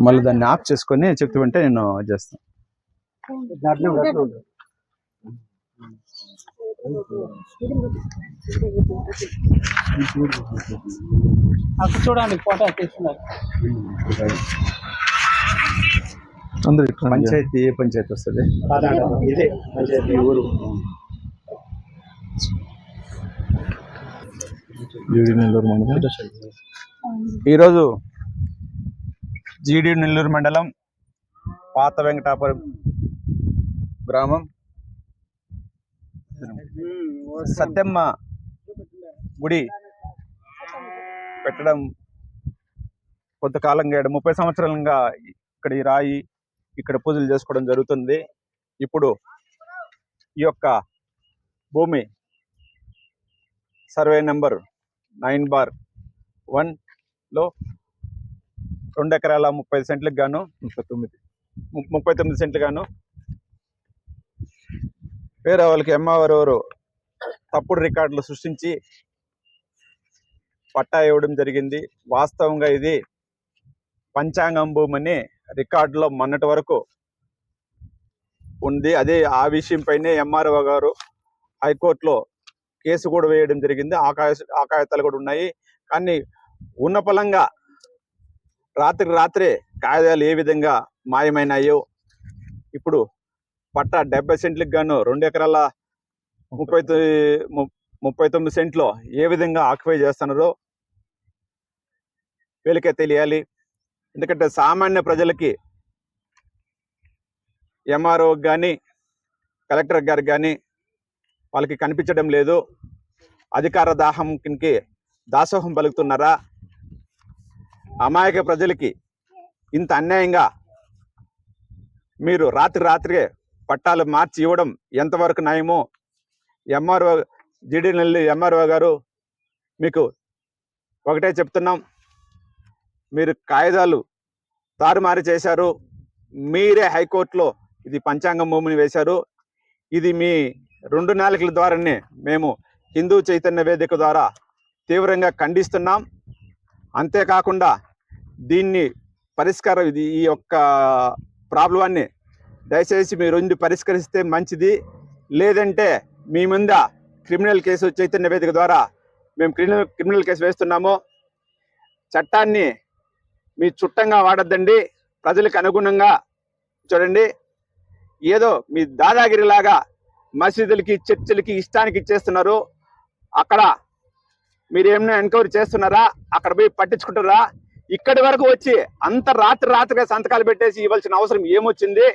మళ్ళీ దాన్ని ఆఫ్ చేసుకొని చెప్తుంటే నేను చేస్తాను. అక్కడ చూడండి ఫోటో తీస్తున్నారు. పంచాయతీ ఏ పంచాయతీ వస్తుంది? ఇదే పంచాయతీ ఊరు. నెల్లూరు మండలం. ఈరోజు జీడి నెల్లూరు మండలం పాత వెంకటాపురం గ్రామం సత్యమ్మ గుడి పెట్టడం కొంతకాలంగా 30 సంవత్సరాలుగా ఇక్కడ ఈ రాయి ఇక్కడ పూజలు చేసుకోవడం జరుగుతుంది. ఇప్పుడు ఈ యొక్క భూమి సర్వే నెంబర్ 9/1లో 2 ఎకరాల 30 సెంట్లకు గాను 39 సెంట్లు గాను వేరే వాళ్ళకి ఎమ్మవారు తప్పుడు రికార్డులు సృష్టించి పట్టా ఇవ్వడం జరిగింది. వాస్తవంగా ఇది పంచాంగం భూమిని రికార్డులో మొన్నటి వరకు ఉంది. అదే ఆ విషయంపైనే ఎంఆర్ఓ గారు హైకోర్టులో కేసు కూడా వేయడం జరిగింది. ఆ కాగితాలు కూడా ఉన్నాయి. కానీ ఉన్న ఫలంగా రాత్రే కాగితాలు ఏ విధంగా మాయమైనాయో ఇప్పుడు పట్టా 70 సెంట్లకు గాను 2 ఎకరాల 39 సెంట్లో ఏ విధంగా ఆక్యుపై చేస్తున్నారో వీళ్ళకే తెలియాలి. ఎందుకంటే సామాన్య ప్రజలకి ఎంఆర్ఓ కానీ కలెక్టర్ గారికి కానీ వాళ్ళకి కనిపించడం లేదు. అధికార దాసోహం పలుకుతున్నారా? అమాయక ప్రజలకి ఇంత అన్యాయంగా మీరు రాత్రే పట్టాలు మార్చి ఇవ్వడం ఎంతవరకు న్యాయమో ఎంఆర్ఓ జీడి నెల్లూరు ఎంఆర్ఓ గారు మీకు ఒకటే చెప్తున్నాం. మీరు కాగితాలు తారుమారు చేశారు. మీరే హైకోర్టులో ఇది పంచాంగం భూమిని వేశారు. ఇది మీ 2 నాలుకల ద్వారానే మేము హిందూ చైతన్య వేదిక ద్వారా తీవ్రంగా ఖండిస్తున్నాం. అంతేకాకుండా దీన్ని పరిష్కారం ఈ యొక్క ప్రాబ్లమాన్ని దయచేసి మీరు పరిష్కరిస్తే మంచిది. లేదంటే మీ ముంద క్రిమినల్ కేసు చైతన్య వేదిక ద్వారా మేము క్రిమినల్ కేసు వేస్తున్నాము. చట్టాన్ని మీ చుట్టంగా వాడద్దండి. ప్రజలకు అనుగుణంగా చూడండి. ఏదో మీ దాదాగిరిలాగా మసీదులకి చర్చిలకి ఇష్టానికి ఇచ్చేస్తున్నారు. అక్కడ మీరు ఏమైనా ఎంక్వైరీ చేస్తున్నారా? అక్కడ పోయి పట్టించుకుంటారా? ఇక్కడి వరకు వచ్చి అంత రాత్రిగా సంతకాలు పెట్టేసి ఇవ్వాల్సిన అవసరం ఏమొచ్చింది?